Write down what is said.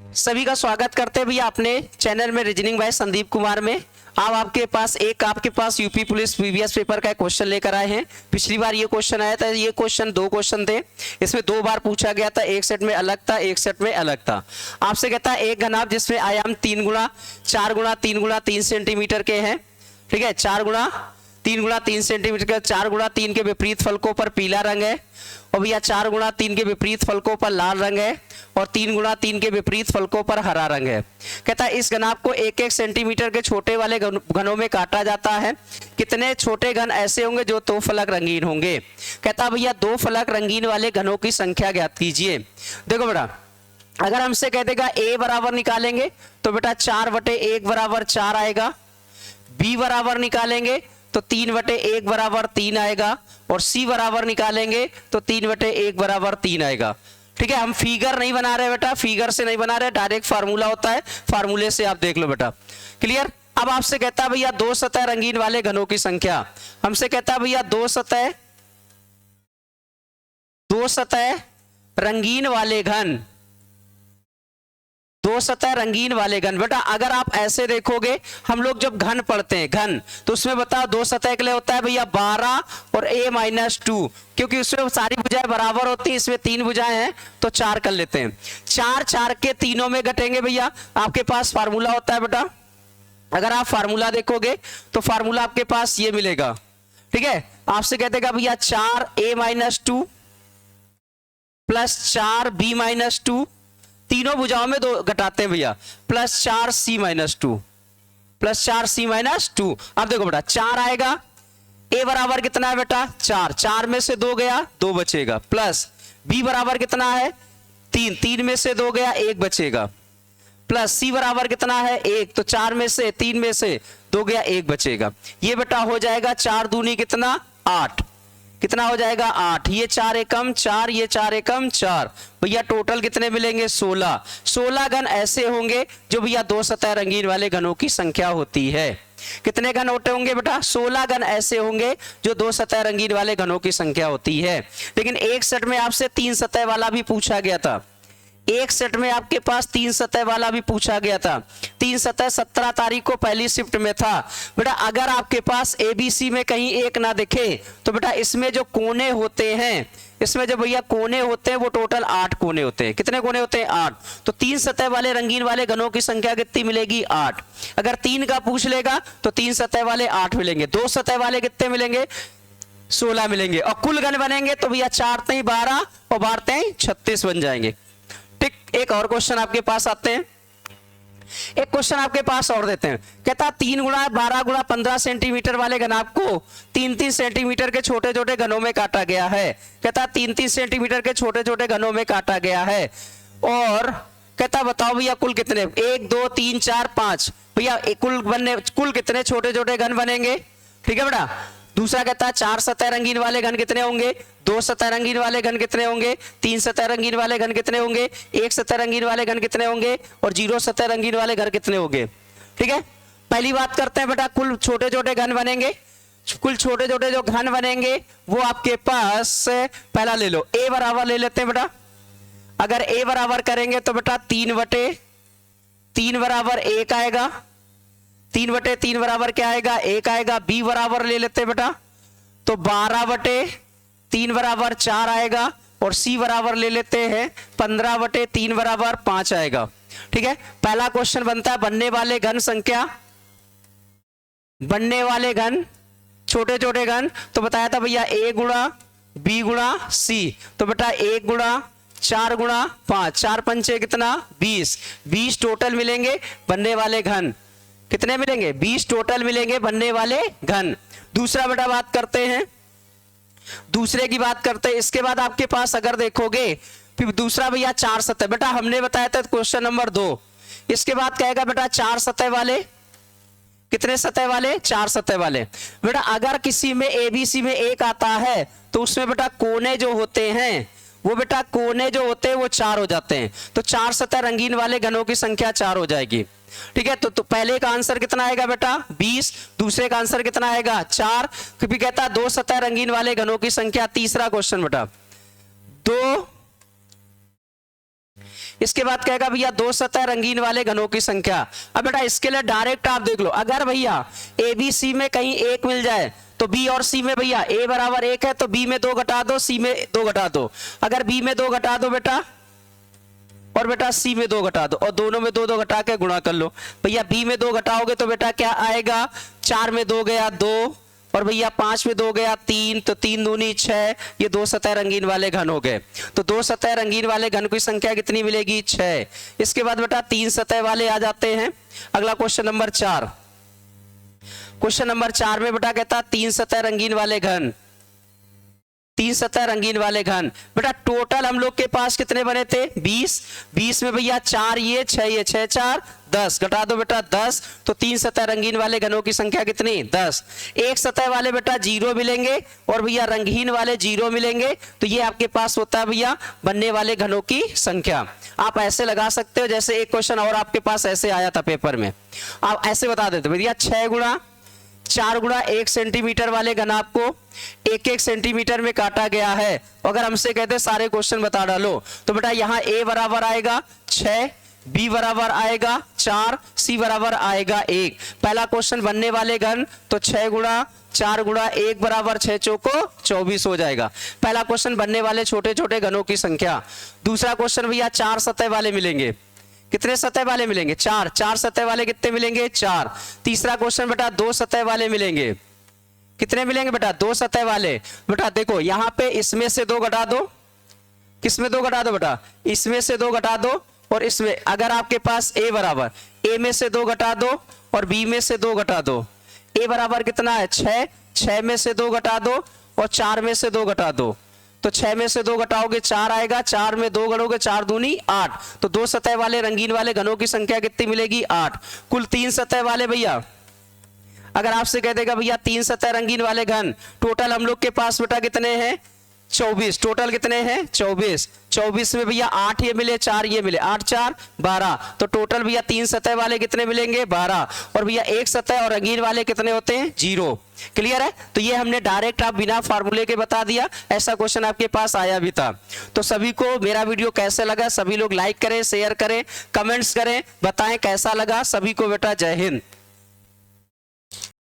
सभी का स्वागत करते हैं भैया अपने चैनल में रीजनिंग बाय संदीप कुमार में। अब आपके पास यूपी पुलिस प्रीवियस पेपर का एक क्वेश्चन लेकर आए हैं। पिछली बार ये क्वेश्चन आया था, ये क्वेश्चन 2 क्वेश्चन थे, इसमें 2 बार पूछा गया था, एक सेट में अलग था, एक सेट में अलग था। आपसे कहता है एक घनाभ जिसमें आयाम 3 गुणा 4 गुणा 3 गुणा 3 सेंटीमीटर के हैं, ठीक है, 4 गुणा 3 गुणा 3 सेंटीमीटर का, 4 गुणा 3 के विपरीत फलकों पर पीला रंग है, और भैया 4 गुणा 3 के विपरीत फलकों पर लाल रंग है, और 3 गुणा 3 के विपरीत फलकों पर हरा रंग है। कहता है इस घनाभ को 1-1 सेंटीमीटर के छोटे वाले घनों में काटा जाता है। कितने छोटे घन ऐसे होंगे जो 2 फलक रंगीन होंगे। कहता भैया 2 फलक रंगीन वाले घनों की संख्या ज्ञात कीजिए। देखो बेटा, अगर हमसे कह देगा a बराबर निकालेंगे तो बेटा 4/1 बराबर 4 आएगा। b बराबर निकालेंगे तो 3/1 बराबर 3 आएगा, और c बराबर निकालेंगे तो 3/1 बराबर 3 आएगा। ठीक है, हम फिगर नहीं बना रहे बेटा, फिगर से नहीं बना रहे, डायरेक्ट फार्मूला होता है, फार्मूले से आप देख लो बेटा। क्लियर। अब आपसे कहता है भैया 2 सतह रंगीन वाले घनों की संख्या। हमसे कहता है भैया 2 सतह रंगीन वाले घन, 2 सतह रंगीन वाले घन। बेटा अगर आप ऐसे देखोगे, हम लोग जब घन पढ़ते हैं घन, तो उसमें बताओ 2 सतह के लिए होता है भैया 12 और a-2, क्योंकि उसमें सारी भुजाएं बराबर होती हैं, इसमें 3 भुजाएं हैं तो 4 कर लेते हैं। 4 के तीनों में घटेंगे भैया। आपके पास फार्मूला होता है बेटा, अगर आप फार्मूला देखोगे तो फार्मूला आपके पास ये मिलेगा। ठीक है, आपसे कह देगा भैया 4a-2 प्लस 4b-2, तीनों भुजाओं में 2 घटाते हैं भैया, प्लस 4c-2 प्लस 4c-2। अब देखो बेटा 4 आएगा, a बराबर कितना है बेटा 4, 4 में से 2 गया 2 बचेगा, प्लस b बराबर कितना है 3, 3 में से 2 गया 1 बचेगा, प्लस c बराबर कितना है 1, तो 4 में से 3 में से 2 गया 1 बचेगा। ये बेटा हो जाएगा 4 दूनी कितना 8, कितना हो जाएगा 8, ये 4 एकम 4, ये 4 एकम 4, भैया टोटल कितने मिलेंगे 16। 16 घन ऐसे होंगे जो भैया 2 सतह रंगीन वाले घनों की संख्या होती है। कितने घन होते होंगे बेटा 16 घन ऐसे होंगे जो 2 सतह रंगीन वाले घनों की संख्या होती है। लेकिन एक सेट में आपसे 3 सतह वाला भी पूछा गया था, एक सेट में आपके पास 3 सतह वाला भी पूछा गया था। 3 सतह 17 तारीख को पहली शिफ्ट में था। बेटा अगर आपके पास ABC में कहीं एक ना दिखे तो बेटा इसमें जो कोने होते हैं, इसमें जो भैया कोने होते हैं वो टोटल 8 कोने होते हैं। कितने कोने होते हैं 8। तो 3 सतह वाले रंगीन वाले घनों की संख्या कितनी मिलेगी 8। अगर 3 का पूछ लेगा तो 3 सतह वाले 8 मिलेंगे, 2 सतह वाले कितने मिलेंगे 16 मिलेंगे, और कुल घन बनेंगे तो भैया 4 3 12 और 12 3 36 बन जाएंगे। ठीक, एक और क्वेश्चन आपके पास आते हैं, एक क्वेश्चन आपके पास और देते हैं। कहता 3 गुणा 12 गुणा 15 सेंटीमीटर वाले घनाभ को 3-3 सेंटीमीटर के छोटे छोटे घनों में काटा गया है। कहता 3-3 सेंटीमीटर के छोटे छोटे घनों में काटा गया है, और कहता बताओ भैया कुल कितने 1 2 3 4 5, भैया कुल कितने छोटे छोटे घन बनेंगे। ठीक है बेटा। दूसरा कहता है 4 सतह रंगीन वाले घन कितने होंगे, 2 सतह रंगीन वाले घन कितने होंगे, 3 सतह रंगीन वाले घन कितने होंगे, 1 सतह रंगीन वाले घन कितने होंगे, और 0 सतह रंगीन वाले घन कितने होंगे। ठीक है, पहली बात करते हैं बेटा, कुल छोटे छोटे घन बनेंगे। कुल छोटे छोटे जो घन बनेंगे वो आपके पास पहला ले लो, a बराबर ले लेते हैं बेटा। अगर a बराबर करेंगे तो बेटा 3/3 बराबर 1 आएगा, 3/3 बराबर क्या आएगा 1 आएगा। b बराबर ले लेते हैं बेटा, तो 12/3 बराबर 4 आएगा, और c बराबर ले लेते हैं 15/3 बराबर 5 आएगा। ठीक है, पहला क्वेश्चन बनता है बनने वाले घन संख्या, बनने वाले घन छोटे छोटे घन, तो बताया था भैया a गुणा b गुणा c, तो बेटा 1 गुणा 4 गुणा 5, 4 पंचे कितना 20, 20 टोटल मिलेंगे बनने वाले घन। कितने मिलेंगे 20 टोटल मिलेंगे बनने वाले घन। दूसरा बेटा बात करते हैं, दूसरे की बात करते हैं। इसके बाद आपके पास अगर देखोगे फिर दूसरा भैया 4 सतह, बेटा हमने बताया था क्वेश्चन नंबर 2। इसके बाद कहेगा बेटा 4 सतह वाले, कितने सतह वाले 4 सतह वाले। बेटा अगर किसी में ABC में 1 आता है तो उसमें बेटा कोने जो होते हैं वो बेटा कोने जो होते हैं वो 4 हो जाते हैं, तो 4 सतह रंगीन वाले घनों की संख्या 4 हो जाएगी। ठीक है, तो पहले का आंसर कितना आएगा बेटा 20, दूसरे का आंसर कितना आएगा 4, क्योंकि कहता है 2 सतह रंगीन वाले घनों की संख्या। तीसरा क्वेश्चन बेटा 2 इसके बाद कहेगा भैया दो सतह रंगीन वाले घनों की संख्या। अब बेटा इसके लिए डायरेक्ट आप देख लो, अगर भैया ए बी सी में कहीं एक मिल जाए तो बी और सी में भैया ए बराबर 1 है तो बी में 2 घटा दो, सी में 2 घटा दो। अगर बी में 2 घटा दो बेटा और बेटा सी में 2 घटा दो और दोनों में 2 घटा के गुणा कर लो। भैया बी में 2 घटाओगे तो बेटा क्या आएगा, 4 में 2 गया 2 और भैया 5 में 2 गया 3, तो 3 दूनी 6। ये दो सतह रंगीन वाले घन हो गए। तो दो सतह रंगीन वाले घन की संख्या कितनी मिलेगी, 6। इसके बाद बेटा 3 सतह वाले आ जाते हैं। अगला क्वेश्चन नंबर 4। क्वेश्चन नंबर 4 में बेटा कहता 3 सतह रंगीन वाले घन, 3 सतह रंगीन वाले घन। बेटा टोटल हम लोग के पास कितने बने थे, 20। 20 में भैया 4 ये 6 ये 6 4 10 घटा दो बेटा 10। तो 3 सतह रंगीन वाले घनों की संख्या कितनी, 10। एक सतह वाले बेटा 0 मिलेंगे और भैया रंगहीन वाले 0 मिलेंगे। तो ये आपके पास होता है भैया बनने वाले घनों की संख्या। आप ऐसे लगा सकते हो, जैसे एक क्वेश्चन और आपके पास ऐसे आया था पेपर में, आप ऐसे बता देते भैया 6 गुणा 4 गुणा 1 सेंटीमीटर वाले घन आपको 1-1 सेंटीमीटर में काटा गया है। अगर हमसे कहते सारे क्वेश्चन बता डालो तो बेटा यहाँ a बराबर आएगा 6, b बराबर आएगा 4, c बराबर आएगा 1। पहला क्वेश्चन बनने वाले घन तो 6 गुणा 4 गुणा 1 बराबर 6 चौको 24 हो जाएगा। पहला क्वेश्चन बनने वाले छोटे छोटे घनों की संख्या। दूसरा क्वेश्चन भैया 4 सतह वाले मिलेंगे, कितने सतह वाले मिलेंगे, 4। 4 सतह वाले कितने मिलेंगे, 4। तीसरा क्वेश्चन बेटा 2 सतह वाले मिलेंगे, कितने मिलेंगे बेटा, 2 सतह वाले। बेटा देखो यहाँ पे इसमें से 2 घटा दो, किसमें 2 घटा दो बेटा, इसमें से 2 घटा दो और इसमें। अगर आपके पास a बराबर a में से 2 घटा दो और b में से 2 घटा दो। a बराबर कितना है 6, 6 में से 2 घटा दो और 4 में से 2 घटा दो। तो 6 में से 2 घटाओगे 4 आएगा, 4 में 2 गणोगे 4 दूनी 8। तो 2 सतह वाले रंगीन वाले घनों की संख्या कितनी मिलेगी, 8। कुल 3 सतह वाले भैया, अगर आपसे कह देगा भैया 3 सतह रंगीन वाले घन, टोटल हम लोग के पास बेटा कितने हैं, 24। टोटल कितने हैं, 24। 24 में भैया 8 ये मिले 4 ये मिले, 8 4 12। तो टोटल भैया 3 सतह वाले कितने मिलेंगे, 12। और भैया एक सतह और रंगीन वाले कितने होते हैं, 0। क्लियर है। तो ये हमने डायरेक्ट आप बिना फार्मूले के बता दिया। ऐसा क्वेश्चन आपके पास आया भी था। तो सभी को मेरा वीडियो कैसे लगा, सभी लोग लाइक करें, शेयर करें, कमेंट्स करें, बताएं कैसा लगा। सभी को बेटा जय हिंद।